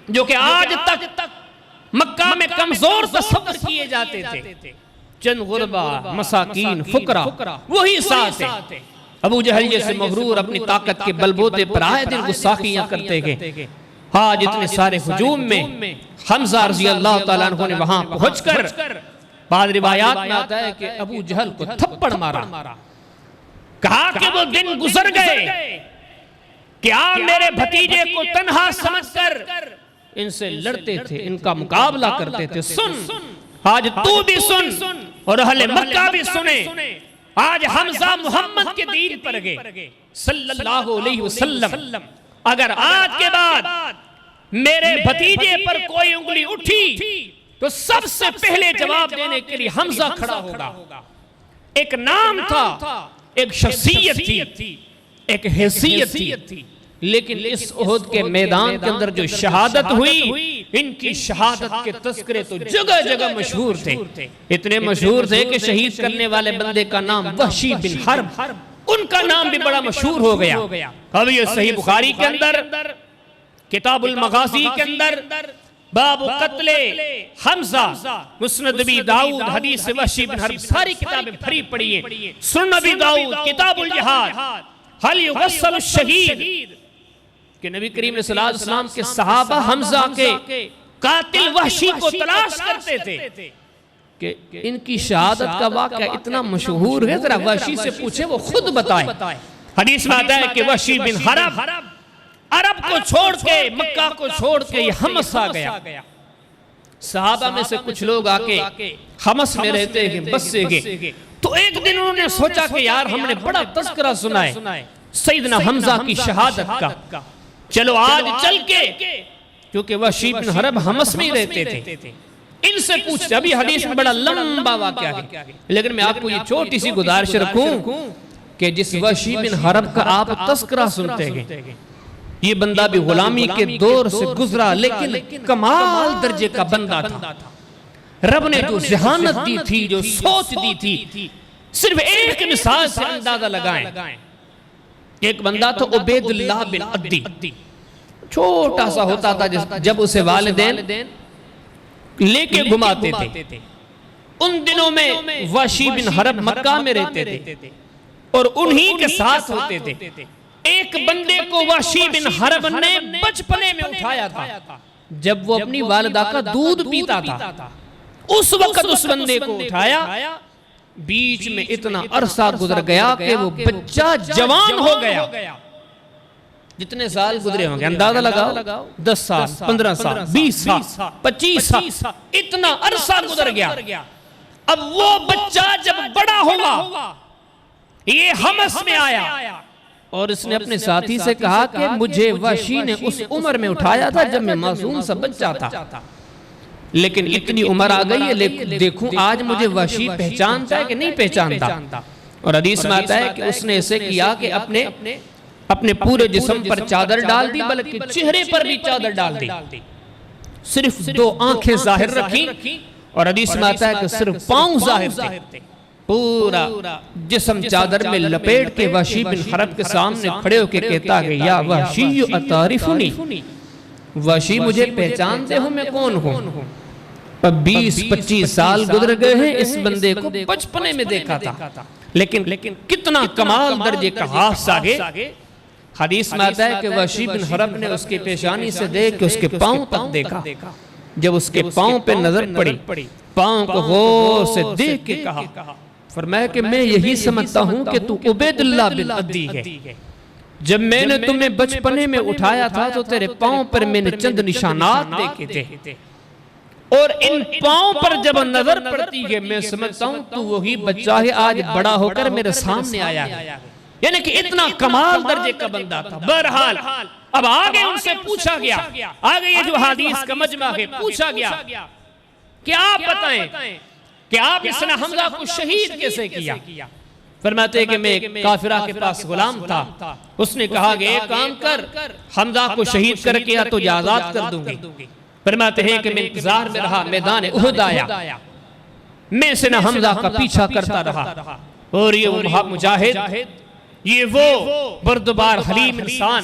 جو کہ آج تک مکہ میں کمزور تصور کیے جاتے تھے، چند غربا، مساکین، فقراء، وہی ساتھ ہیں۔ ابو جہل جیسے مغرور اپنی طاقت کے بلبوتے پر آئے دن گستاخیاں کرتے گئے۔ آج اتنے سارے ہجوم میں حمزہ رضی اللہ تعالیٰ عنہ نے وہاں پہنچ کر، بعض روایات میں آتا ہے کہ ابو جہل کو تھپڑ مارا، کہا کہ وہ دن گزر گئے کہ آپ میرے بھتیجے کو تنہا سمجھ کر ان سے لڑتے تھے، ان کا مقابلہ کرتے تھے۔ سن، آج تو بھی سن اور اہل مکہ بھی سنے، آج حمزہ محمد کے دین پر گئے صلی اللہ علیہ وسلم۔ اگر آج کے بعد میرے بھتیجے پر کوئی انگلی اٹھی تو سب سے پہلے جواب دینے کے لیے حمزہ کھڑا ہوگا۔ ایک نام تھا، ایک شخصیت تھی، ایک حیثیت تھی، لیکن اس احد کے میدان کے اندر جو شہادت ہوئی، ان کی شہادت کے تذکرے تو جگہ جگہ مشہور تھے، اتنے مشہور تھے کہ شہید کرنے والے بندے کا نام وحشی بن حرب، ان کا نام بھی بڑا مشہور ہو گیا۔ اب یہ صحیح بخاری کے اندر، کتاب المغازی کے اندر، باب قتل حمزہ، مسند ابی داؤد، حدیث وحشی بن حرب، ساری کتابیں بھری پڑی ہیں۔ سنن ابی داؤد، کتاب الجہاد، حل یغسل الشہید، کہ نبی کریم صلی اللہ علیہ وسلم کے صحابہ حمزہ کے قاتل وحشی کو تلاش کرتے تھے کہ ان کی شہادت کا واقعہ اتنا مشہور ہے، ذرا وحشی سے پوچھے وہ خود بتائے۔ حدیث میں آتا ہے کہ وحشی بن حرب عرب کو چھوڑ کے، مکہ کو چھوڑ کے یہ حمص آ گیا۔ صحابہ میں سے کچھ لوگ آ کے حمص میں رہتے ہیں، بس سے گئے، تو ایک دن انہوں نے سوچا کہ یار ہم نے بڑا تذکرہ سنا ہے سیدنا حمزہ کی شہادت کا، چلو آج چل کے، کیونکہ وحشی بن حرب حمص میں رہتے تھے، ان سے پوچھتے۔ ابھی حدیث میں بڑا لمبا واقعہ ہے، لیکن میں آپ کو یہ چھوٹی سی گزارش رکھوں کہ جس وحشی بن حرب کا آپ تذکرہ سنتے ہیں، یہ بندہ بھی غلامی کے دور سے گزرا، لیکن کمال درجے کا بندہ تھا۔ رب نے جو ذہانت دی تھی، جو سوچ دی تھی، صرف ایک مثال سے اندازہ لگائیں۔ ایک بندہ تھا عبید اللہ بن عدی، چھوٹا سا ہوتا تھا، جب اسے والدین لے کے گھماتے تھے۔ ان دنوں میں وحشی بن حرب مکہ میں رہتے تھے اور انہی کے ساتھ ہوتے تھے۔ ایک بندے کو وحشی بن حرب نے بچپنے میں اٹھایا تھا، جب وہ اپنی والدہ کا دودھ پیتا تھا، اس وقت اس بندے کو اٹھایا، بیچ میں اتنا عرصہ گزر گیا کہ وہ بچہ جوان ہو گیا۔ جتنے سال گزرے ہوں گے اندازہ لگاؤ، 10 سال، 15 سال، 20 سال، 25 سال، اتنا عرصہ گزر گیا۔ اب وہ بچہ جب بڑا ہوا، یہ حمص میں آیا اور اس نے اپنے ساتھی سے کہا کہ مجھے وحشی نے اس عمر میں اٹھایا تھا جب میں معصوم سا بچہ تھا، لیکن اتنی عمر آ گئی ہے، دیکھوں آج مجھے وحشی پہچانتا ہے کہ نہیں پہچانتا۔ اور حدیث میں آتا ہے کہ اس نے ایسے کیا کہ اپنے پورے جسم پر چادر ڈال دی، بلکہ چہرے پر بھی چادر ڈال دی، صرف 2 آنکھیں ظاہر رکھی، اور حدیث میں آتا ہے کہ صرف پاؤں ظاہر تھے، پورا جسم چادر میں لپیٹ کے وحشی بن حرب کے سامنے کھڑے ہو کے کہتا ہے یا وحشی اتعرفنی، وحشی مجھے پہچانتے ہو میں کون ہوں؟ اب 20-25 سال گزر گئے ہیں، اس بندے کو بچپنے میں دیکھا تھا، لیکن کتنا کمال درجے کا حادثہ ہے۔ حدیث میں آتا ہے کہ وحشی بن حرب نے اس کی پیشانی سے دیکھ کے اس کے پاؤں تک دیکھا، جب اس کے پاؤں پہ نظر پڑی، پاؤں کو غور سے دیکھ کے کہا، فرمایا کہ میں یہی سمجھتا ہوں کہ تو عبید اللہ بن عدی ہے، جب میں نے تمہیں بچپنے میں اٹھایا تھا تو تیرے پاؤں پر میں نے چند نشانات دیکھے تھے، اور ان پاؤں پر جب نظر پڑتی ہے میں سمجھتا ہوں تو وہی بچہ ہے آج بڑا ہو کر میرے سامنے آیا ہے. یعنی کہ اتنا کمال درجے کا بندہ تھا. بہرحال اب آگے ان سے پوچھا گیا, آگے یہ جو حدیث کا مجمع ہے, پوچھا گیا کہ آپ بتائیں کہ آپ اس نے حمزہ کو شہید کیسے کیا؟ فرماتے ہیں کہ میں ایک کافرہ کے پاس غلام تھا, اس نے کہا کہ ایک کام کر, حمزہ کو شہید کر کے یا تو آزاد کر دوں گی. فرماتے ہیں کہ میں انتظار میں رہا, میدان احد آیا, میں سے نہ حمزہ کا پیچھا کرتا رہا, اور یہ وہ مجاہد, یہ وہ بردبار حلیم انسان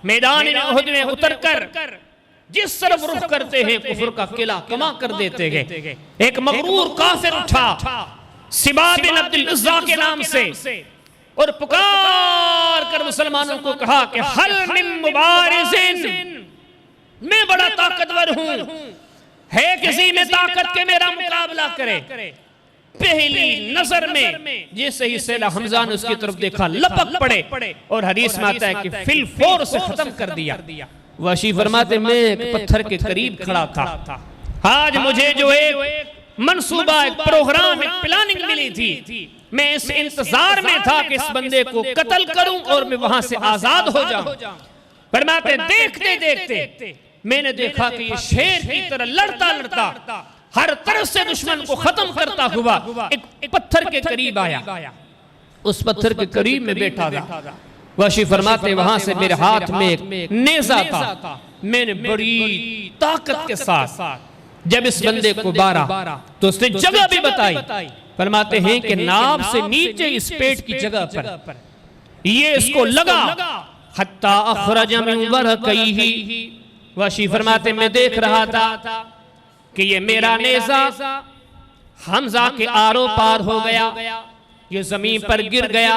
میدان احد میں اتر کر جس طرف رخ کرتے ہیں کفر کا قلعہ کما کر دیتے ہیں. ایک مغرور کافر اٹھا سبا بن عبد العزہ کے نام سے اور پکار کر مسلمانوں کو کہا کہ حل من مبارزن, میں بڑا طاقتور ہوں, ہے کسی میں طاقت کے میرا مقابلہ کرے. پہلی نظر میں جیسے ہی سیلہ حمزہ نے اس کی طرف دیکھا لپک پڑے, اور حدیث میں آتا ہے کہ فی الفور سے ختم کر دیا. وحشی فرماتے میں ایک پتھر کے قریب کھڑا تھا, آج مجھے جو ایک منصوبہ, ایک پروگرام, ایک پلاننگ ملی تھی, میں اس انتظار میں تھا کہ اس بندے کو قتل کروں اور میں وہاں سے آزاد ہو جاؤں. فرماتے دیکھتے دیکھتے میں نے دیکھا کہ یہ شیر کی طرح لڑتا لڑتا ہر طرف سے دشمن کو ختم کرتا ہوا ایک پتھر کے قریب آیا, اس پتھر کے قریب میں بیٹھا تھا. وحشی فرماتے وہاں سے میرے ہاتھ میں ایک نیزہ تھا, میں نے بڑی طاقت کے ساتھ جب اس بندے کو بارا تو اس نے جگہ بھی بتائی. فرماتے ہیں کہ ناب سے نیچے اس پیٹ کی جگہ پر یہ اس کو لگا, حتی اخرج من ورقیہ. وحشی فرماتے میں دیکھ رہا تھا کہ یہ میرا نیزہ حمزہ کے آرو پار ہو گیا, یہ زمین پر گر گیا.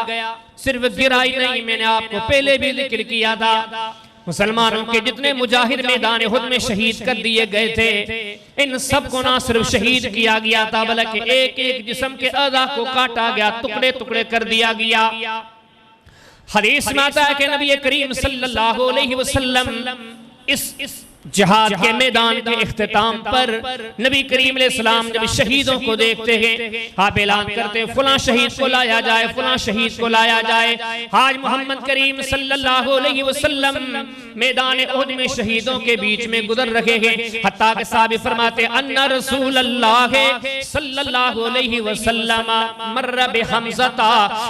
صرف گرائی نہیں, میں نے آپ کو پہلے بھی ذکر کیا تھا, مسلمانوں کے جتنے مجاہد میدان احد میں شہید کر دیے گئے تھے, ان سب کو نہ صرف شہید کیا گیا تھا بلکہ ایک ایک جسم کے اعضاء کو کاٹا گیا, ٹکڑے ٹکڑے کر دیا گیا. حدیث میں آتا ہے کہ نبی کریم صلی اللہ علیہ وسلم اس جہاد کے میدان کے اختتام پر نبی کریم علیہ السلام جب شہیدوں کو دیکھتے ہیں آپ اعلان کرتے ہیں فلاں شہید کو لایا جائے, فلاں شہید کو لایا جائے. آج محمد کریم صلی اللہ علیہ وسلم میدان احد میں شہیدوں کے بیچ میں گزر رہے ہیں, حتیٰ کہ صحابی فرماتے ان رسول اللہ صلی اللہ علیہ وسلم مر بحمزہ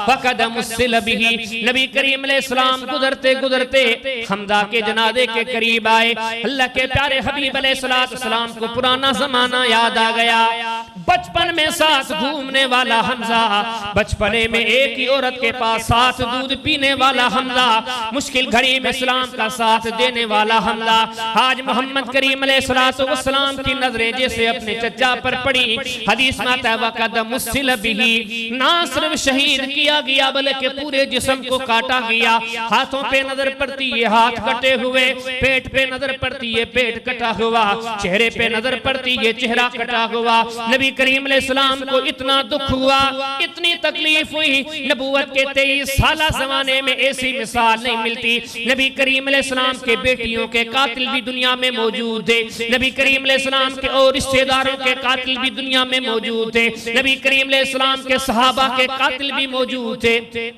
فقد مسل بہ. نبی کریم علیہ السلام گزرتے گزرتے حمزہ کے جنازے کے قریب آئے. اللہ کے پیارے حبیب علیہ السلام کو پرانا زمانہ یاد آ گیا. بچپن میں ساتھ گھومنے والا حمزہ, بچپنے میں ایک ہی عورت کے پاس ساتھ دودھ پینے والا حمزہ, مشکل گھڑی میں اسلام کا ساتھ دینے والا حمزہ. آج محمد کریم علیہ السلام کی نظریں جیسے اپنے چچا پر پڑی. حدیث میں آتا ہے وَقَدْ مُسِّلَ بِهِ, نہ صرف شہید کیا گیا بلکہ پورے جسم کو کاٹا گیا. ہاتھوں پہ نظر پڑتی یہ ہاتھ کٹے ہوئے, پیٹ پہ نظر پڑتی یہ پیٹ کٹا ہوا, چہرے پہ نظر پڑتی یہ چہرہ کٹا ہوا. نبی کریم علیہ السلام کو اتنا دکھ ہوا, اتنی تکلیف ہوئی. نبوت کے 23 سالہ زمانے میں ایسی مثال نہیں ملتی. نبی کریم علیہ السلام کے بیٹیوں کے قاتل بھی دنیا میں موجود تھے, نبی کریم علیہ السلام کے اور رشتہ داروں کے قاتل بھی دنیا میں موجود تھے, نبی کریم علیہ السلام کے صحابہ کے قاتل بھی موجود تھے.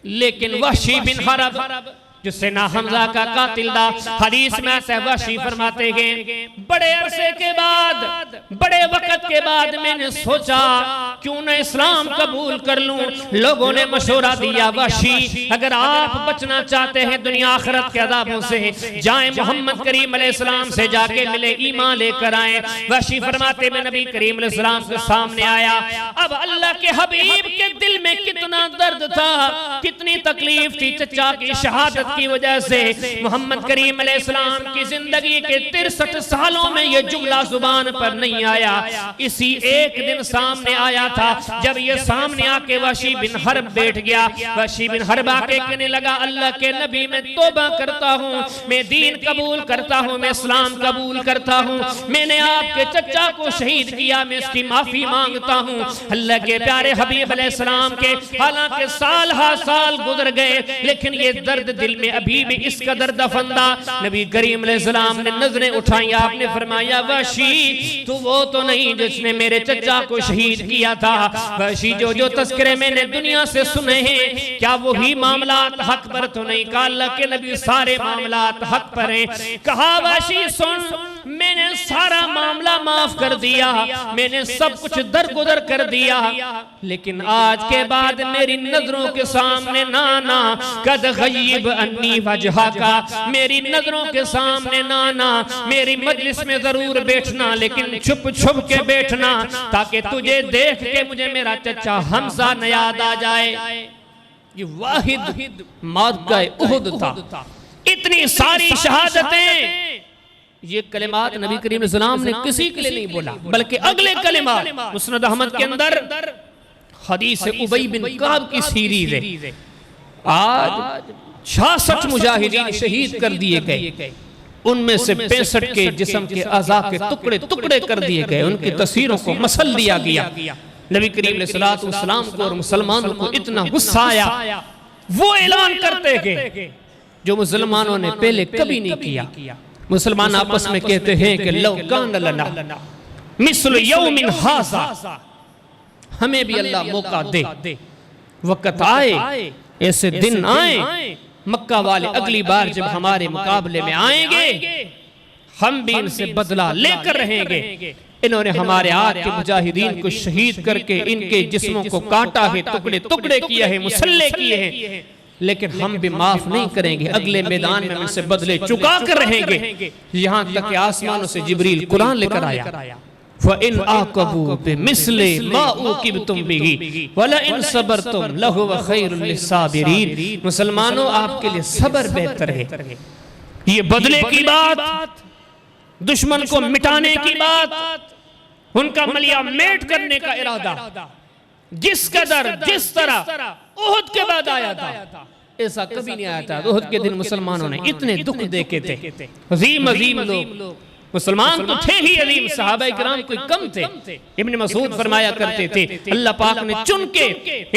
لیکن وحشی بن حرب جس سے نہ حمزہ کا قاتل دا, حدیث میں سے وحشی فرماتے ہیں بڑے عرصے کے بعد, بڑے وقت کے بعد میں نے سوچا کیوں نہ اسلام قبول کر لوں. لوگوں نے مشورہ دیا وحشی اگر آپ بچنا چاہتے ہیں دنیا آخرت کے عذابوں سے, جائیں محمد کریم علیہ السلام سے جا کے ملے, ایمان لے کر آئیں. وحشی فرماتے میں نبی کریم علیہ السلام کے سامنے آیا. اب اللہ کے حبیب کے دل میں کتنا درد تھا, کتنی تکلیف تھی چچا کی شہادت کی وجہ سے. محمد کریم علیہ السلام کی زندگی کے 63 سالوں میں یہ جملہ زبان پر نہیں آیا, اسی ایک دن سامنے آیا تھا جب یہ سامنے آکے وحشی بن حرب بیٹھ گیا. وحشی بن حرب آکے کہنے لگا اللہ کے نبی میں توبہ کرتا ہوں, میں دین قبول کرتا ہوں, میں اسلام قبول کرتا ہوں, میں نے آپ کے چچا کو شہید کیا, میں اس کی معافی مانگتا ہوں. اللہ کے پیارے حبیب علیہ السلام کے حالانکہ سال ہا سال گزر گئے لیکن یہ درد دل میں ابھی بھی اس کا درد دفندہ. نبی کریم علیہ السلام نے نظریں اٹھائیں. آپ نے فرمایا وحشی تو وہ تو نہیں جس نے میرے چچا کو شہید کیا تھا. وحشی جو تذکرے میں نے دنیا سے سنے ہیں کیا وہی معاملات حق پر تو نہیں؟ کہا اللہ کے نبی سارے معاملات حق پر ہیں. کہا وحشی سن میں نے سارا معاملہ معاف کر دیا, میں نے سب کچھ درگزر کر دیا, لیکن آج کے بعد میری نظروں کے سامنے نانا قد غیب انی وجہا کا, میری نظروں کے سامنے نانا میری مجلس میں ضرور بیٹھنا لیکن چھپ چھپ کے بیٹھنا تاکہ تجھے دیکھ کے مجھے میرا چچا حمزہ نہ یاد آ جائے. یہ واحد موقع احد تھا. اتنی ساری شہادتیں, یہ کلمات نبی کریم علیہ السلام نے کسی کے لیے نہیں بولا بلکہ اگلے کلمات مسند احمد کے اندر حدیث ابی بن کعب کی سیریز ہے. آج 66 مجاہدین شہید کر دیے گئے, ان میں سے 65 کے جسم کے اعضاء کے ٹکڑے ٹکڑے کر دیے گئے, ان کی تصویروں کو مسل دیا گیا. نبی کریم علیہ السلام کو اور مسلمانوں کو اتنا غصہ آیا, وہ اعلان کرتے گئے جو مسلمانوں نے پہلے کبھی نہیں کیا. مسلمان آپس میں کہتے ہیں کہ لو کان لنا مثل یوم ھذا, ہمیں بھی اللہ موقع دے, وقت آئے ایسے دن آئیں مکہ والے اگلی بار جب ہمارے مقابلے میں آئیں گے ہم بھی ان سے بدلہ لے کر رہیں گے. انہوں نے ہمارے آج کے مجاہدین کو شہید کر کے ان کے جسموں کو کاٹا ہے, ٹکڑے ٹکڑے کیا ہے, مسلح کیے ہیں, لیکن ہم بھی معاف نہیں کریں گے. اگلے میدان میں ان سے بدلے چکا کر رہیں گے. یہاں تک کہ آسمانوں سے جبریل قرآن لے کر آیا. فَإِنْ آقَبُوا بِمِثْلِ مَا عُوقِبْتُمْ بِهِ وَلَئِنْ صَبَرْتُمْ لَهُوَ خَيْرٌ لِلصَّابِرِينَ. مسلمانوں آپ کے لیے صبر بہتر ہے. یہ بدلے کی بات, دشمن کو مٹانے کی بات, ان کا ملیا میٹ کرنے کا ارادہ جس قدر جس طرح احد کے بعد آیا تھا ایسا کبھی نہیں آیا تھا. احد کے دن مسلمانوں نے اتنے دکھ دیکھے تھے, عظیم لوگ, مسلمان تو تھے ہی عظیم, صحابہ کرام کوئی کم تھے. ابن مسعود فرمایا کرتے تھے اللہ پاک نے چن کے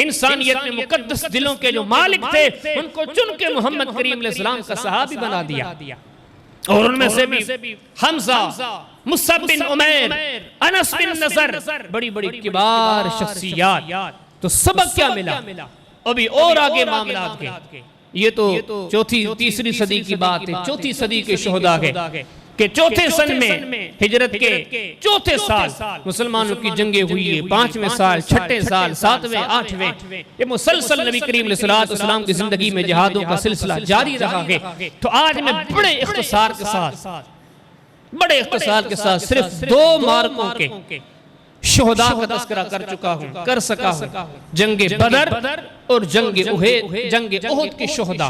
انسانیت میں مقدس دلوں کے جو مالک تھے ان کو چن کے محمد کریم علیہ السلام کا صحابی بنا دیا, اور ان میں سے بھی حمزہ, مصعب بن عمیر, انس بن نضر, بڑی بڑی کبار شخصیات. تو سبق کیا ملا؟ ابھی اور آگے معاملات کے, یہ تو چوتھی تیسری صدی کی بات ہے, چوتھی صدی کے شہداء ہے کہ چوتھے سن میں ہجرت کے چوتھے سال مسلمانوں کی جنگیں ہوئی ہے, 5ویں سال, 6ٹھے سال, 7ویں, 8ویں, یہ مسلسل نبی کریم علیہ السلام کی زندگی میں جہادوں کا سلسلہ جاری رہا ہے. تو آج میں بڑے اختصار کے ساتھ صرف 2 مارکوں کے شہداء کا تذکرہ کر سکا ہوں, جنگ بدر اور جنگ احد کے شہداء.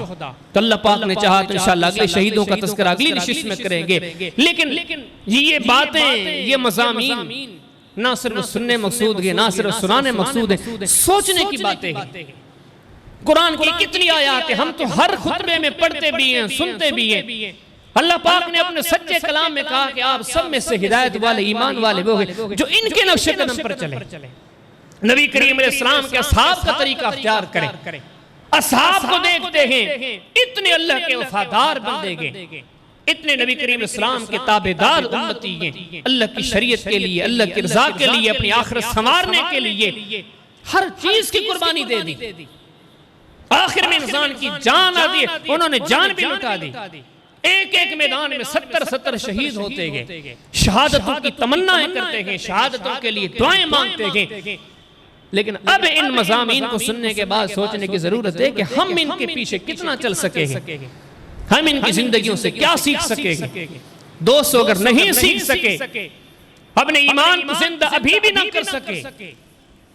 تو اللہ پاک نے چاہا تو انشاءاللہ اگلے شہیدوں کا تذکرہ اگلی نشست میں کریں گے. لیکن یہ باتیں, یہ مضامین نہ صرف سننے مقصود ہیں, نہ صرف سنانے مقصود ہیں, سوچنے کی باتیں ہیں. قرآن کی کتنی آیات ہیں, ہم تو ہر خطبے میں پڑھتے بھی ہیں, سنتے بھی ہیں. اللہ پاک نے اپنے سچے کلام میں کہا کہ آپ سب میں سے ہدایت والے, ایمان والے وہ ہیں جو ان کے نقش قدم پر چلیں. نبی کریم علیہ السلام کے اصحاب کا طریقہ اختیار کریں. اصحاب کو دیکھتے ہیں اتنے اللہ کے وفادار بندے گئے, اتنے نبی کریم علیہ السلام کے تابعدار امتی ہیں, اللہ کی شریعت کے لیے, اللہ کی رضا کے لیے, اپنی آخرت سنوارنے کے لیے ہر چیز کی قربانی دے دی. آخر میں انسان کی جان آ دی, انہوں نے جان بھی لٹا دی. ایک میدان میں 70 شہید ہوتے گئے, شہادتوں کی تمنائیں کرتے گئے, شہادتوں کے لیے دعائیں مانگتے گئے. لیکن اب ان مضامین کو سننے کے بعد سوچنے کی ضرورت ہے کہ ہم ان کے پیچھے کتنا چل سکے گے, ہم ان کی زندگیوں سے کیا سیکھ سکے گے. دوستو اگر نہیں سیکھ سکے, اپنے ایمان کو زندہ ابھی بھی نہ کر سکے,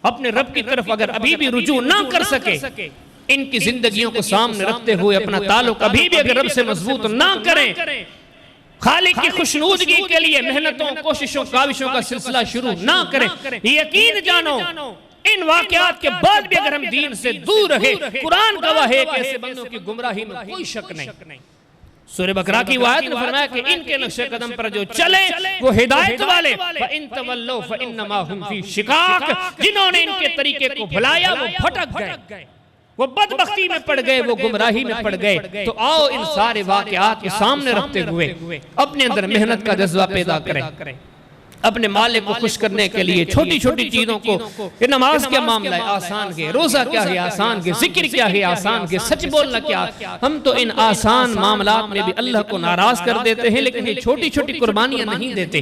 اپنے رب کی طرف اگر ابھی بھی رجوع نہ کر سکے, ان کی زندگیوں کو سامنے رکھتے ہوئے اپنا تعلق ابھی بھی اگر رب سے مضبوط نہ کریں, خالق کی خوشنودگی کے لیے محنتوں, کوششوں, کاوشوں کا سلسلہ شروع نہ کریں, یقین جانو ان واقعات کے بعد بھی اگر ہم دین سے دور رہے, قرآن گواہ ہے کہ ایسے بندوں کی گمراہی میں کوئی شک نہیں. سورہ بقرہ کی آیت نے فرمایا کہ ان کے نقش قدم پر جو چلے وہ ہدایت والے, فَإِن تَوَلَّوْا فَإِنَّمَا هُمْ فِي شِقَاقٍ, جنہوں نے ان کے طریقے کو بھلایا وہ بھٹک گئے. وہ بدبختی میں پڑ گئے، وہ گمراہی میں پڑ گئے، تو آؤ ان سارے واقعات کو سامنے رکھتے ہوئے اپنے اندر محنت کا جذبہ پیدا کریں، اپنے مالک کو خوش کرنے کے لیے چھوٹی چھوٹی چیزوں کو، کہ نماز کیا معاملہ ہے آسان ہے، روزہ کیا ہے آسان ہے، ذکر کیا ہے آسان ہے، سچ بولنا کیا۔ ہم تو ان آسان معاملات میں بھی اللہ کو ناراض کر دیتے ہیں، لیکن یہ چھوٹی چھوٹی قربانیاں نہیں دیتے۔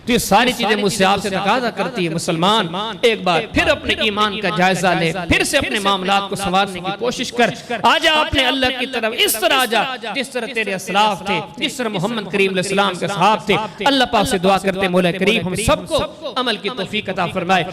تو یہ ساری چیزیں مجھ سے آپ سے تقاضا کرتی ہے مسلمان ایک بار پھر اپنے ایمان کا جائزہ لے، پھر سے اپنے معاملات کو سنوارنے کی کوشش کر، آجا اپنے اللہ کی طرف اس طرح آجا جس طرح تیرے اسلاف تھے، جس طرح محمد کریم علیہ السلام کے صحاب تھے۔ اللہ پاک سے دعا کرتے مولا کریم ہم سب کو عمل کی توفیق عطا فرمائے۔